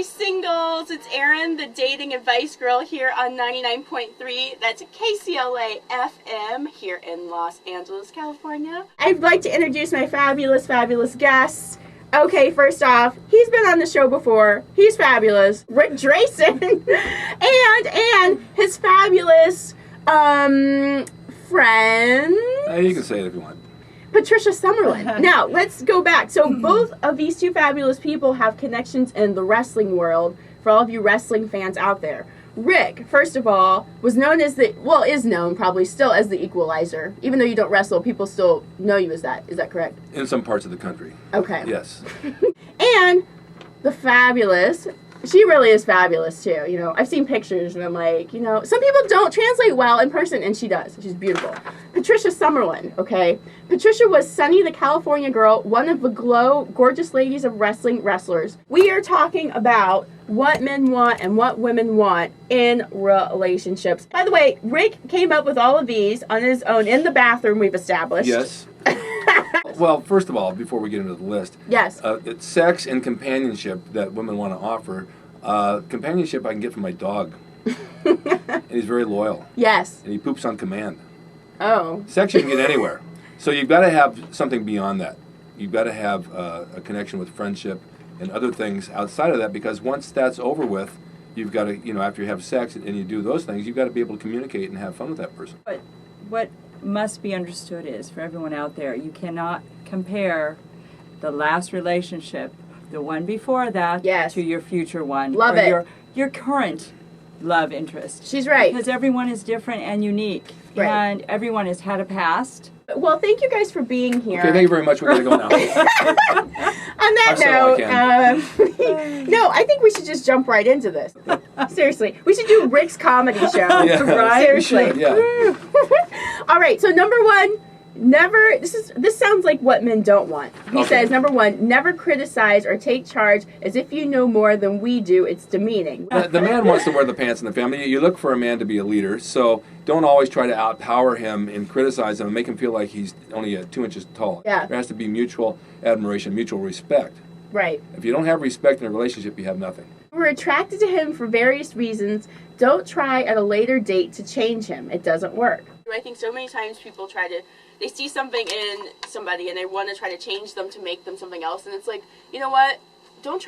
Hey singles, it's Erin, the dating advice girl here on 99.3. That's KCLA FM here in Los Angeles, California. I'd like to introduce my fabulous, fabulous guests. Okay, first off, he's been on the show before. He's fabulous. Ric Drasin. and his fabulous friend. You can say it if you want. Patricia Summerland. Now, let's go back. So both of these two fabulous people have connections in the wrestling world for all of you wrestling fans out there. Ric, first of all, was known as is known probably still as the Equalizer. Even though you don't wrestle, people still know you as that. Is that correct? In some parts of the country. Okay. Yes. And the fabulous, she really is fabulous too. You know, I've seen pictures and I'm like, you know, some people don't translate well in person and she does. She's beautiful. Patricia Summerland, okay? Patricia was Sunny the California Girl, one of the gorgeous ladies of wrestling wrestlers. We are talking about what men want and what women want in relationships. By the way, Ric came up with all of these on his own in the bathroom, we've established. Yes. Well, first of all, before we get into the list, yes, it's sex and companionship that women want to offer. Companionship I can get from my dog. And he's very loyal. Yes. And he poops on command. Oh. Sex you can get anywhere. So you've got to have something beyond that. You've got to have a connection with friendship and other things outside of that, because once that's over with, you've got to, you know, after you have sex and you do those things, you've got to be able to communicate and have fun with that person. But what must be understood is, for everyone out there, you cannot compare the last relationship, the one before that, yes, to your future one. Love it. Your current love interest. She's right. Because everyone is different and unique. Right. And everyone has had a past. Well, thank you guys for being here. Okay, thank you very much. We're going to go now. On that note, no, I think we should just jump right into this. Seriously. We should do Ric's comedy show. Yeah, right? Seriously. Should, yeah. All right, so number one, this sounds like what men don't want. He says, number one, never criticize or take charge as if you know more than we do. It's demeaning. The man wants to wear the pants in the family. You look for a man to be a leader, so don't always try to outpower him and criticize him and make him feel like he's only 2 inches tall. Yeah. There has to be mutual admiration, mutual respect. Right. If you don't have respect in a relationship, you have nothing. We're attracted to him for various reasons. Don't try at a later date to change him. It doesn't work. I think so many times people they see something in somebody and they want to try to change them to make them something else. And it's like, you know what? You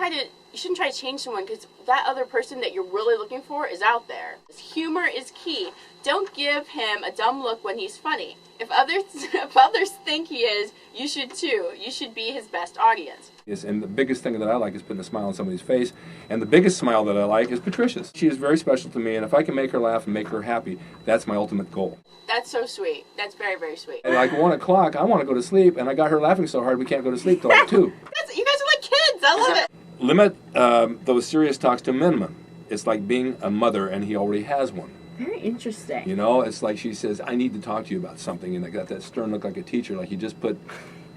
shouldn't try to change someone, because that other person that you're really looking for is out there. Humor is key. Don't give him a dumb look when he's funny. If others think he is, you should too. You should be his best audience. Yes, and the biggest thing that I like is putting a smile on somebody's face. And the biggest smile that I like is Patricia's. She is very special to me, and if I can make her laugh and make her happy, that's my ultimate goal. That's so sweet. That's very, very sweet. At like 1 o'clock, I want to go to sleep, and I got her laughing so hard we can't go to sleep till like 2. You guys are like kids. I love it. Limit those serious talks to a minimum. It's like being a mother, and he already has one. Very interesting. You know, it's like she says, I need to talk to you about something, and they got that stern look like a teacher, like you just put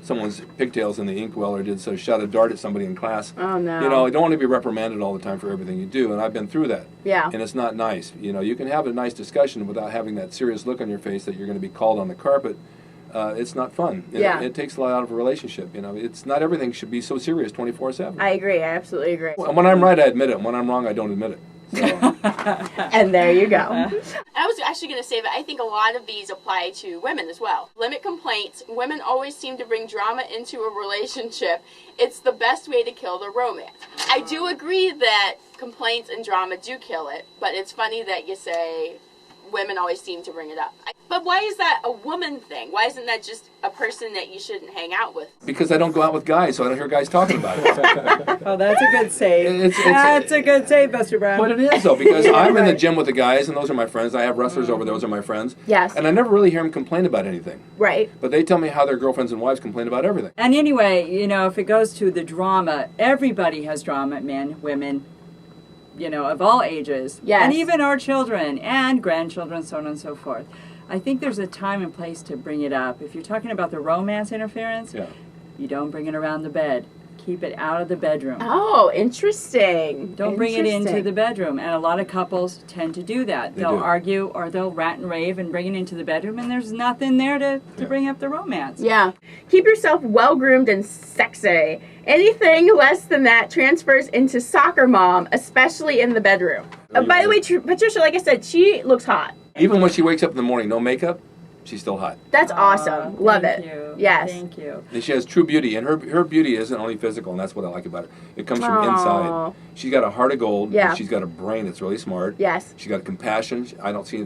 someone's pigtails in the inkwell or shot a dart at somebody in class. Oh, no. You know, you don't want to be reprimanded all the time for everything you do, and I've been through that. Yeah. And it's not nice. You know, you can have a nice discussion without having that serious look on your face that you're going to be called on the carpet. It's not fun. Yeah. It takes a lot out of a relationship. You know, it's not everything should be so serious 24/7. I agree. I absolutely agree. And when I'm right, I admit it. And when I'm wrong, I don't admit it. So. And there you go. I was actually going to say that I think a lot of these apply to women as well. Limit complaints. Women always seem to bring drama into a relationship. It's the best way to kill the romance. I do agree that complaints and drama do kill it, but it's funny that you say women always seem to bring it up. But why is that a woman thing? Why isn't that just a person that you shouldn't hang out with? Because I don't go out with guys, so I don't hear guys talking about it. Oh, that's a good save. That's a good save, Buster Brown. But it is, though, because I'm in the gym with the guys, and those are my friends. I have wrestlers over there, those are my friends. Yes. And I never really hear them complain about anything. Right. But they tell me how their girlfriends and wives complain about everything. And anyway, you know, if it goes to the drama, everybody has drama, men, women, you know, of all ages. Yes. And even our children and grandchildren, so on and so forth. I think there's a time and place to bring it up. If you're talking about the romance interference, you don't bring it around the bed. Keep it out of the bedroom. Oh, interesting. Don't bring it into the bedroom. And a lot of couples tend to do that. They'll argue or they'll rant and rave and bring it into the bedroom, and there's nothing there to bring up the romance. Yeah. Keep yourself well-groomed and sexy. Anything less than that transfers into soccer mom, especially in the bedroom. By the way, Patricia, like I said, she looks hot. Even when she wakes up in the morning, no makeup, she's still hot. That's awesome. Love it. Thank you. Yes. Thank you. And she has true beauty, and her beauty isn't only physical, and that's what I like about her. It comes from inside. She's got a heart of gold. Yeah. And she's got a brain that's really smart. Yes. She's got compassion. I don't see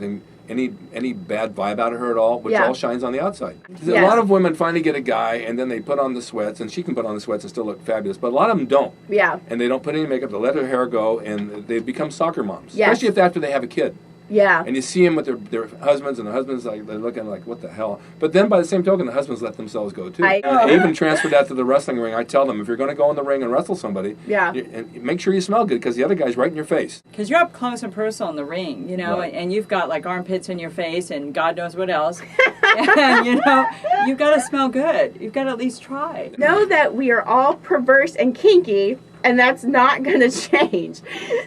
any bad vibe out of her at all, which all shines on the outside. Yes. A lot of women finally get a guy, and then they put on the sweats, and she can put on the sweats and still look fabulous, but a lot of them don't. Yeah. And they don't put any makeup. They let their hair go, and they become soccer moms, Yes. especially if after they have a kid. Yeah. And you see them with their husbands, and the husbands like they're looking like, what the hell? But then by the same token, the husbands let themselves go too. And I even transferred that to the wrestling ring. I tell them, if you're going to go in the ring and wrestle somebody, and make sure you smell good, because the other guy's right in your face. Because you're up close and personal in the ring, you know, and you've got like armpits in your face and God knows what else. And, you know, you've got to smell good. You've got to at least try. Know that we are all perverse and kinky, and that's not going to change.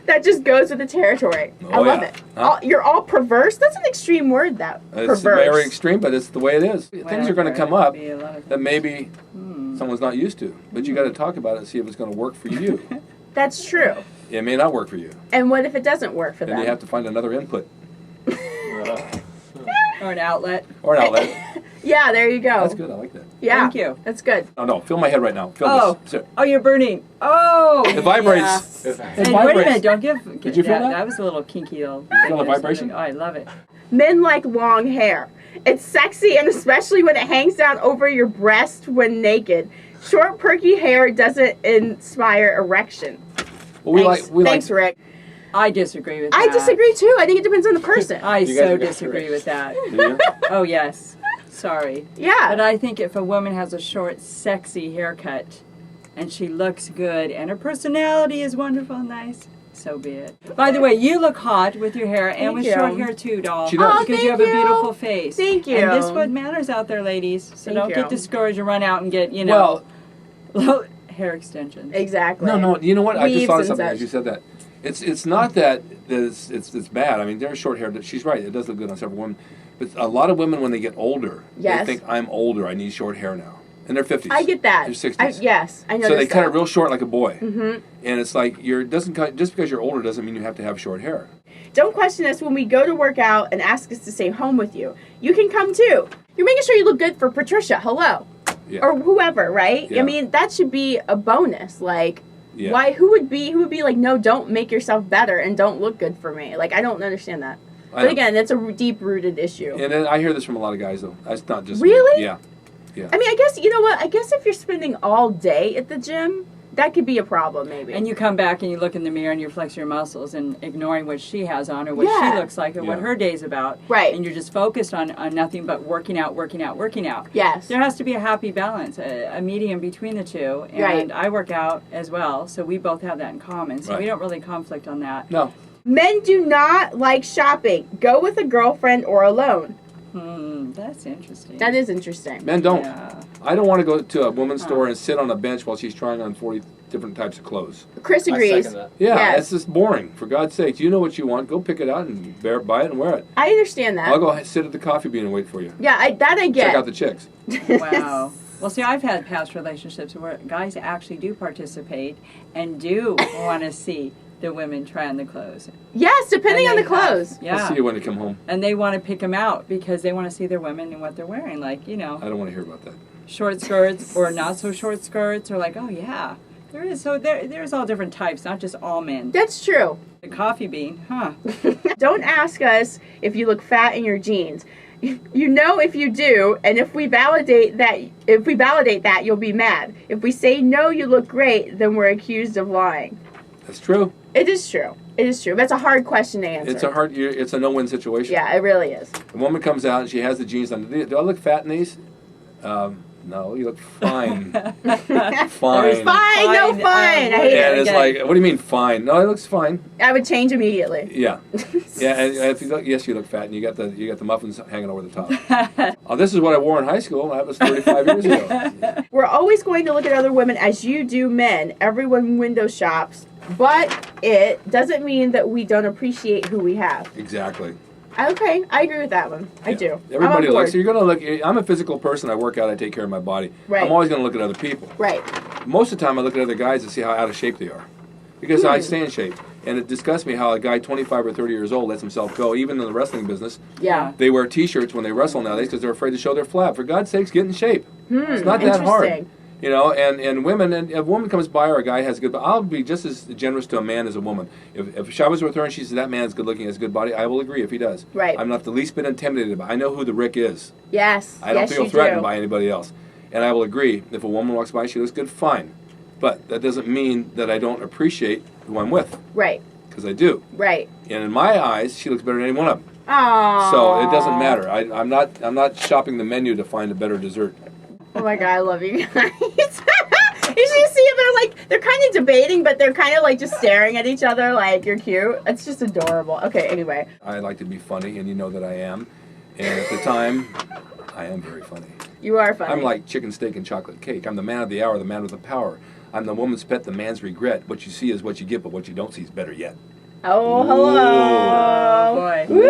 That just goes with the territory. I love it. Huh? You're all perverse? That's an extreme word, that. It's perverse. very extreme, but it's the way it is. Things are going to come up that maybe someone's not used to. But you got to talk about it and see if it's going to work for you. That's true. It may not work for you. And what if it doesn't work for them? Then you have to find another input. Or an outlet. Or an outlet. Yeah, there you go. That's good. I like that. Yeah. Thank you. That's good. No, feel my head right now. Feel this. Oh, you're burning. Oh. It vibrates. Yeah. It Hey, vibrates. wait a minute, don't give. Did you feel that? That was a little kinky little. Did you feel the vibration? Oh, I love it. Men like long hair. It's sexy, and especially when it hangs down over your breast when naked. Short, perky hair doesn't inspire erection. Well, Thanks, Rick. I disagree with that. I disagree too. I think it depends on the person. I You guys so are good. disagree with that. Do you? Oh, yes. Sorry. Yeah. But I think if a woman has a short, sexy haircut and she looks good and her personality is wonderful and nice, so be it. By the way, you look hot with your hair and Thank with you. short hair too, doll. She does. Because thank you have a you. beautiful face. Thank you. And this is what matters out there, ladies. So Thank don't you. get discouraged and run out and get, you know, hair extensions. Exactly. No. You know what? I just Weaves thought of and something such. as you said that. It's not that it's bad. I mean, there's short hair. She's right. It does look good on several women. But a lot of women, when they get older, Yes. they think, I'm older. I need short hair now. In their 50s. I get that. Their 60s. Yes, I know. So they cut it real short like a boy. Mm-hmm. And it's like, just because you're older doesn't mean you have to have short hair. Don't question us when we go to work out and ask us to stay home with you. You can come too. You're making sure you look good for Patricia. Hello. Yeah. Or whoever, right? Yeah. I mean, that should be a bonus. Like, Yeah. why? Who would be like, no, don't make yourself better and don't look good for me. Like, I don't understand that. But again, that's a deep-rooted issue. And then I hear this from a lot of guys, though. That's not just Really? Me. Yeah. Yeah. I mean, I guess, you know what? I guess if you're spending all day at the gym, that could be a problem, maybe. And you come back and you look in the mirror and you flex your muscles and ignoring what she has on or what she looks like or what her day's about. Right. And you're just focused on nothing but working out. Yes. There has to be a happy balance, a medium between the two. And Right. I work out as well, so we both have that in common. So we don't really conflict on that. No. Men do not like shopping. Go with a girlfriend or alone. That's interesting. That is interesting. Men don't. Yeah. I don't want to go to a woman's store and sit on a bench while she's trying on 40 different types of clothes. Chris I agrees. second that. Yeah, Yes. that's just boring. For God's sake, you know what you want. Go pick it out and buy it and wear it. I understand that. I'll go sit at the coffee bean and wait for you. Yeah, I get. Check out the chicks. Wow. Well, see, I've had past relationships where guys actually do participate and do want to see the women try on the clothes. Yes, depending on And the they have- clothes. Yeah. I'll see you when you come home. And they want to pick them out because they want to see their women and what they're wearing. Like, you know, I don't want to hear about that. short skirts or not so short skirts or like, oh, yeah. There is. So there's all different types, not just all men. That's true. The coffee bean, huh? Don't ask us if you look fat in your jeans. You know if you do, and if we validate that, you'll be mad. If we say no, you look great, then we're accused of lying. That's true. It is true. It is true. That's a hard question to answer. It's a no-win situation. Yeah, it really is. A woman comes out and she has the jeans on. Do I look fat in these? No, you look fine. Fine. Fine, no fine. I hate And it. it's like, what do you mean fine? No, it looks fine. I would change immediately. Yeah. Yeah, and if you look, yes, you look fat, and you got the muffins hanging over the top. Oh, this is what I wore in high school. That was 35 years ago. We're always going to look at other women as you do men. Everyone window shops, but it doesn't mean that we don't appreciate who we have. Exactly. Okay, I agree with that one. I do. Everybody I'm on looks. board. So you're going to look. I'm a physical person. I work out. I take care of my body. Right. I'm always going to look at other people. Right. Most of the time, I look at other guys to see how out of shape they are, because I stay in shape. And it disgusts me how a guy 25 or 30 years old lets himself go, even in the wrestling business. Yeah. They wear T-shirts when they wrestle nowadays because they're afraid to show their flab. For God's sakes, get in shape. It's not that hard. You know, and women, and if a woman comes by or a guy has good, I'll be just as generous to a man as a woman. If I was with her and she says that man's good looking, has a good body, I will agree if he does. Right. I'm not the least bit intimidated by. I know who the Rick is. Yes. I don't yes, feel you threatened do. by anybody else, and I will agree. If a woman walks by, she looks good, fine, but that doesn't mean that I don't appreciate who I'm with, Right. because I do. Right. And in my eyes, she looks better than any one of them. Aww. So it doesn't matter. I'm not shopping the menu to find a better dessert. Oh my God, I love you guys. You should see it. They're kind of debating, but they're kind of like just staring at each other like you're cute. It's just adorable. Okay, anyway. I like to be funny, and you know that I am. And at the time, I am very funny. You are funny. I'm like chicken, steak, and chocolate cake. I'm the man of the hour, the man with the power. I'm the woman's pet, the man's regret. What you see is what you get, but what you don't see is better yet. Oh, hello. Oh, boy. Woo!